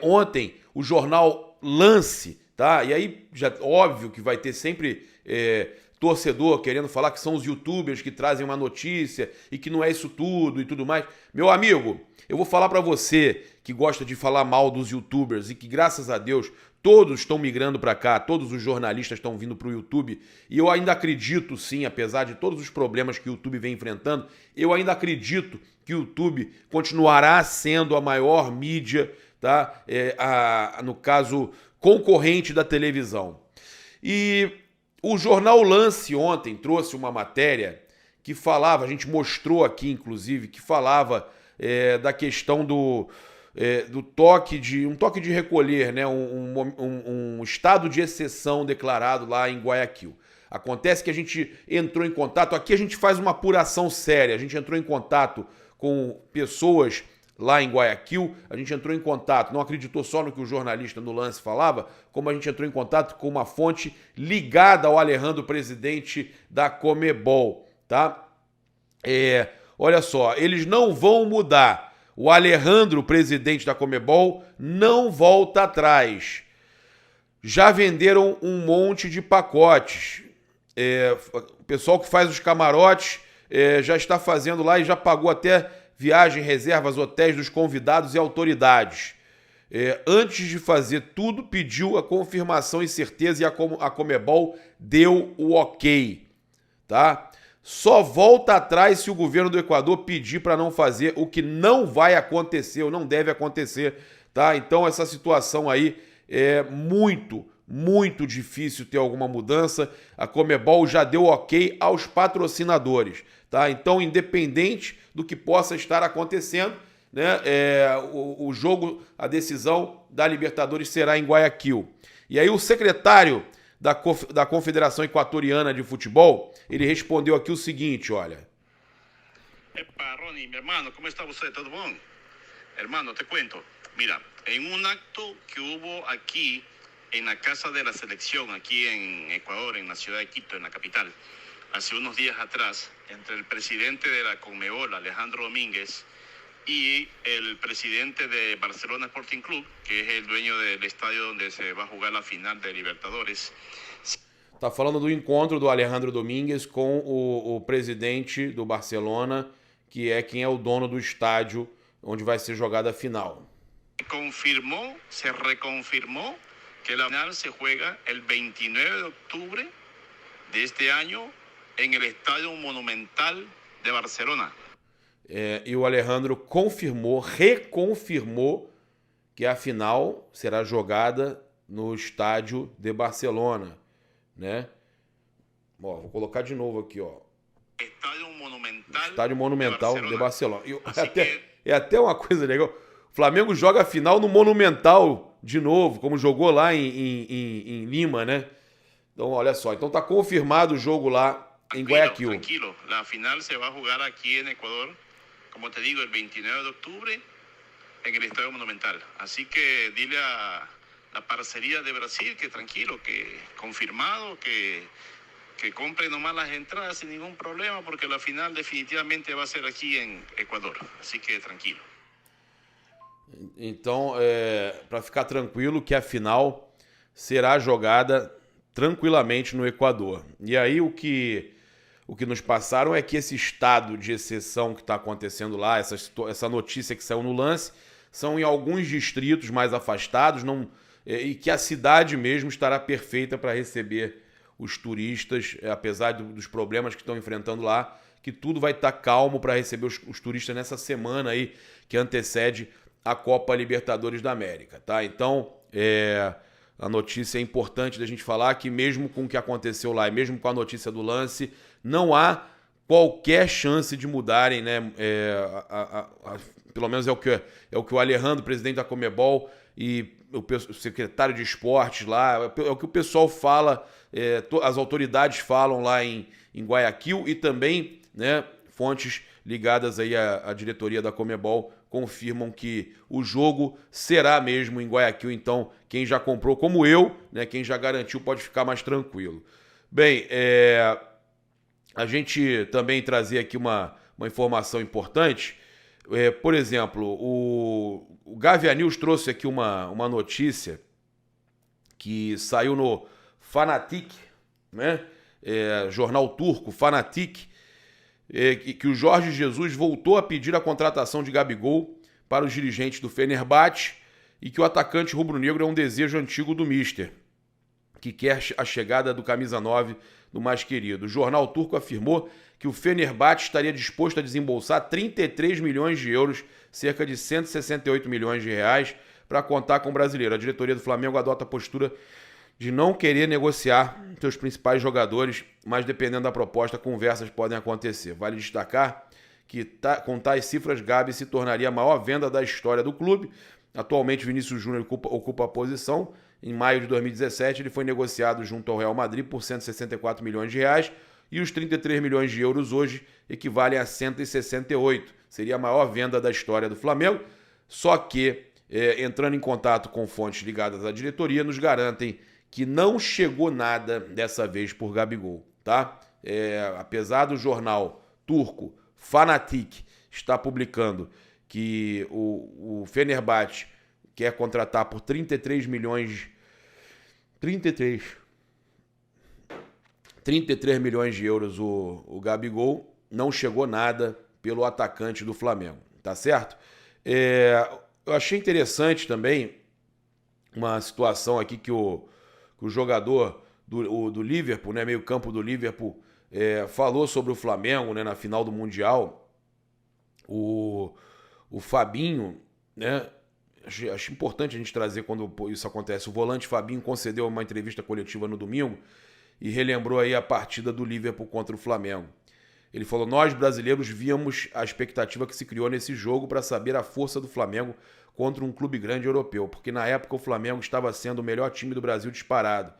Ontem, o jornal Lance, tá? E aí, já óbvio que vai ter sempre torcedor querendo falar que são os youtubers que trazem uma notícia e que não é isso tudo e tudo mais. Meu amigo, eu vou falar pra você que gosta de falar mal dos youtubers e que, graças a Deus, todos estão migrando pra cá, todos os jornalistas estão vindo pro YouTube, e eu ainda acredito sim, apesar de todos os problemas que o YouTube vem enfrentando, eu ainda acredito que o YouTube continuará sendo a maior mídia, tá? No caso, concorrente da televisão. E o jornal Lance ontem trouxe uma matéria que falava, a gente mostrou aqui inclusive, que falava da questão do toque de recolher, né? Um estado de exceção declarado lá em Guayaquil. Acontece que a gente entrou em contato, aqui a gente faz uma apuração séria, a gente entrou em contato com pessoas lá em Guayaquil, a gente entrou em contato, não acreditou só no que o jornalista no Lance falava, como a gente entrou em contato com uma fonte ligada ao Alejandro, presidente da Conmebol, tá? Olha só, eles não vão mudar. O Alejandro, presidente da Conmebol, não volta atrás. Já venderam um monte de pacotes. O pessoal que faz os camarotes já está fazendo lá e já pagou até viagem, reservas, hotéis dos convidados e autoridades. Antes de fazer tudo, pediu a confirmação e certeza e a Conmebol deu o ok, tá? Só volta atrás se o governo do Equador pedir para não fazer, o que não vai acontecer ou não deve acontecer, tá? Então essa situação aí é muito, muito difícil ter alguma mudança. A Conmebol já deu ok aos patrocinadores, tá? Então, independente do que possa estar acontecendo, né, o jogo, a decisão da Libertadores será em Guayaquil. E aí o secretário da Confederação Equatoriana de Futebol, ele respondeu aqui o seguinte, olha. Epa, Ronnie, mi hermano, ¿cómo está usted? ¿Todo bom? Hermano, te cuento. Mira, en un acto que hubo aquí en la Casa de la Selección, aquí en Ecuador, en la ciudad de Quito, en la capital, hace unos días atrás, entre el presidente de la Conmebol, Alejandro Domínguez, y el presidente de Barcelona Sporting Club, que es el dueño del estadio donde se va a jugar la final de Libertadores. Tá falando do encontro do Alejandro Domínguez com o presidente do Barcelona, que é quem é o dono do estádio onde vai ser jogada a final. Se reconfirmó que la final se juega el 29 de octubre de este año en el Estadio Monumental de Barcelona. E o Alejandro reconfirmou que a final será jogada no estádio de Barcelona, né? Ó, vou colocar de novo aqui, ó. Estádio Monumental de Barcelona. É até uma coisa legal. O Flamengo joga a final no Monumental de novo, como jogou lá em Lima, né? Então, olha só. Então tá confirmado o jogo lá em Guayaquil. Tranquilo. A final se vai jogar aqui em Equador, como te digo, el 29 de octubre en el Estadio Monumental. Así que dile a la parcería de Brasil que tranquilo, que confirmado, que compre nomás las entradas sin ningún problema, porque la final definitivamente va a ser aquí en Ecuador. Así que tranquilo. Então, para ficar tranquilo que a final será jogada tranquilamente no Equador. E aí o que nos passaram é que esse estado de exceção que está acontecendo lá, essa notícia que saiu no Lance, são em alguns distritos mais afastados, e que a cidade mesmo estará perfeita para receber os turistas, apesar dos problemas que estão enfrentando lá, que tudo vai estar calmo para receber os turistas nessa semana aí que antecede a Copa Libertadores da América, tá? Então, a notícia é importante da gente falar que mesmo com o que aconteceu lá e mesmo com a notícia do Lance, não há qualquer chance de mudarem, né? Pelo menos é o que o Alejandro, presidente da Conmebol, e o secretário de esportes lá, é o que o pessoal fala, as autoridades falam lá em Guayaquil, e também, né, fontes ligadas aí à diretoria da Conmebol confirmam que o jogo será mesmo em Guayaquil. Então, quem já comprou, como eu, né, quem já garantiu, pode ficar mais tranquilo. Bem, a gente também trazer aqui uma informação importante. Por exemplo, o Gavia News trouxe aqui uma notícia que saiu no Fanatic, né? Jornal turco, Fanatic, que o Jorge Jesus voltou a pedir a contratação de Gabigol para os dirigentes do Fenerbahçe e que o atacante rubro-negro é um desejo antigo do Mister, que quer a chegada do camisa 9 do mais querido. O jornal turco afirmou que o Fenerbahçe estaria disposto a desembolsar 33 milhões de euros, cerca de 168 milhões de reais, para contar com o brasileiro. A diretoria do Flamengo adota a postura de não querer negociar seus principais jogadores, mas dependendo da proposta, conversas podem acontecer. Vale destacar que com tais cifras, Gabi se tornaria a maior venda da história do clube. Atualmente, Vinícius Júnior ocupa a posição. Em maio de 2017, ele foi negociado junto ao Real Madrid por 164 milhões de reais e os 33 milhões de euros hoje equivalem a 168. Seria a maior venda da história do Flamengo, só que, entrando em contato com fontes ligadas à diretoria, nos garantem que não chegou nada dessa vez por Gabigol, tá? Apesar do jornal turco Fanatic estar publicando que o Fenerbahçe quer contratar por 33 milhões de euros o Gabigol, não chegou nada pelo atacante do Flamengo, tá certo? Eu achei interessante também uma situação aqui que o jogador do Liverpool, né, meio campo do Liverpool, falou sobre o Flamengo, né, na final do Mundial. O Fabinho, né, acho importante a gente trazer quando isso acontece. O volante Fabinho concedeu uma entrevista coletiva no domingo e relembrou aí a partida do Liverpool contra o Flamengo. Ele falou: nós brasileiros víamos a expectativa que se criou nesse jogo para saber a força do Flamengo contra um clube grande europeu, porque na época o Flamengo estava sendo o melhor time do Brasil disparado.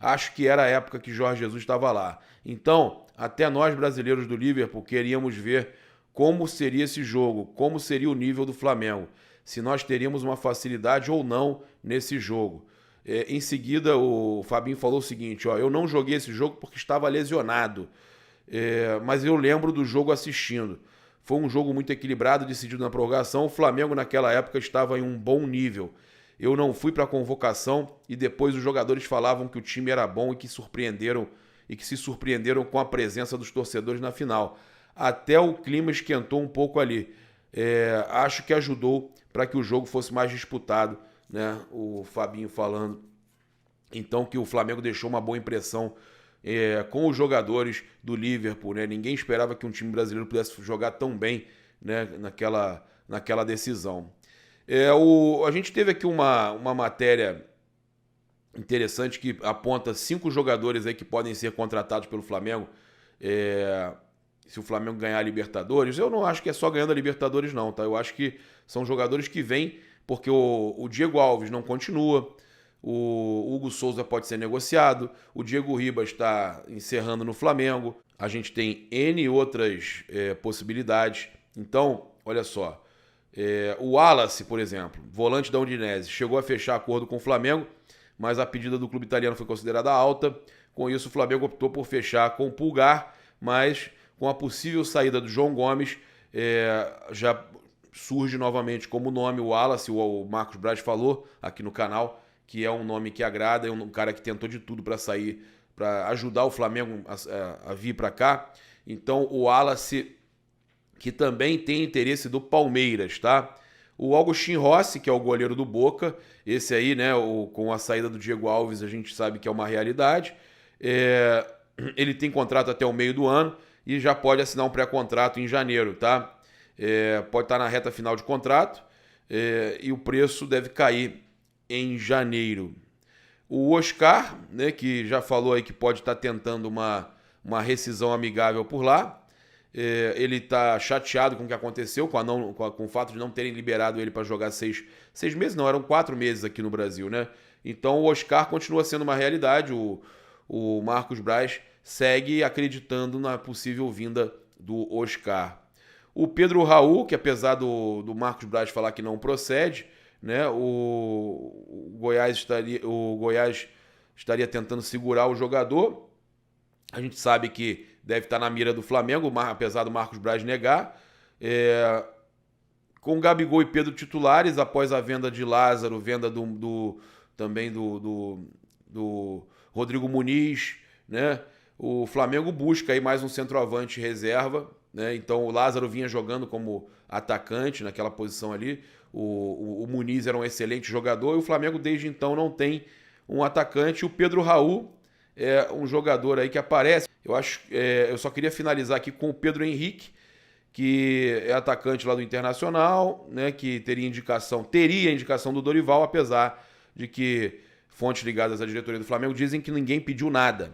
Acho que era a época que Jorge Jesus estava lá. Então, até nós brasileiros do Liverpool queríamos ver como seria esse jogo, como seria o nível do Flamengo, se nós teríamos uma facilidade ou não nesse jogo. Em seguida, o Fabinho falou o seguinte: eu não joguei esse jogo porque estava lesionado, mas eu lembro do jogo assistindo. Foi um jogo muito equilibrado, decidido na prorrogação. O Flamengo naquela época estava em um bom nível. Eu não fui para a convocação e depois os jogadores falavam que o time era bom e que se surpreenderam com a presença dos torcedores na final. Até o clima esquentou um pouco ali. Acho que ajudou para que o jogo fosse mais disputado, né? O Fabinho falando. Então, que o Flamengo deixou uma boa impressão com os jogadores do Liverpool, né? Ninguém esperava que um time brasileiro pudesse jogar tão bem, né, naquela decisão. A gente teve aqui uma matéria interessante que aponta 5 jogadores aí que podem ser contratados pelo Flamengo se o Flamengo ganhar a Libertadores. Eu não acho que é só ganhando a Libertadores não, tá? Eu acho que são jogadores que vêm porque o Diego Alves não continua, o Hugo Souza pode ser negociado, o Diego Ribas está encerrando no Flamengo, a gente tem N outras possibilidades. Então, olha só, o Wallace, por exemplo, volante da Udinese, chegou a fechar acordo com o Flamengo, mas a pedida do clube italiano foi considerada alta. Com isso, o Flamengo optou por fechar com o Pulgar, mas com a possível saída do João Gomes, já surge novamente como nome o Wallace. O Marcos Braz falou aqui no canal que é um nome que agrada, é um cara que tentou de tudo para sair, para ajudar o Flamengo a vir para cá. Então o Wallace, que também tem interesse do Palmeiras, tá? O Agustin Rossi, que é o goleiro do Boca, esse aí, né, com a saída do Diego Alves, a gente sabe que é uma realidade. Ele tem contrato até o meio do ano e já pode assinar um pré-contrato em janeiro, tá? Pode estar na reta final de contrato e o preço deve cair em janeiro. O Oscar, né, que já falou aí que pode estar tentando uma rescisão amigável por lá. Ele está chateado com o que aconteceu, com o fato de não terem liberado ele para jogar 6 meses, não, eram 4 meses aqui no Brasil, né? Então o Oscar continua sendo uma realidade. O Marcos Braz segue acreditando na possível vinda do Oscar. O Pedro Raul, que apesar do Marcos Braz falar que não procede, né, o Goiás estaria tentando segurar o jogador. A gente sabe que deve estar na mira do Flamengo, apesar do Marcos Braz negar. com Gabigol e Pedro titulares, após a venda de Lázaro, venda também do Rodrigo Muniz, né? O Flamengo busca aí mais um centroavante reserva, né? Então o Lázaro vinha jogando como atacante naquela posição ali, o Muniz era um excelente jogador e o Flamengo desde então não tem um atacante. O Pedro Raul é um jogador aí que aparece. Eu só queria finalizar aqui com o Pedro Henrique, que é atacante lá do Internacional, né, que teria indicação do Dorival, apesar de que fontes ligadas à diretoria do Flamengo dizem que ninguém pediu nada.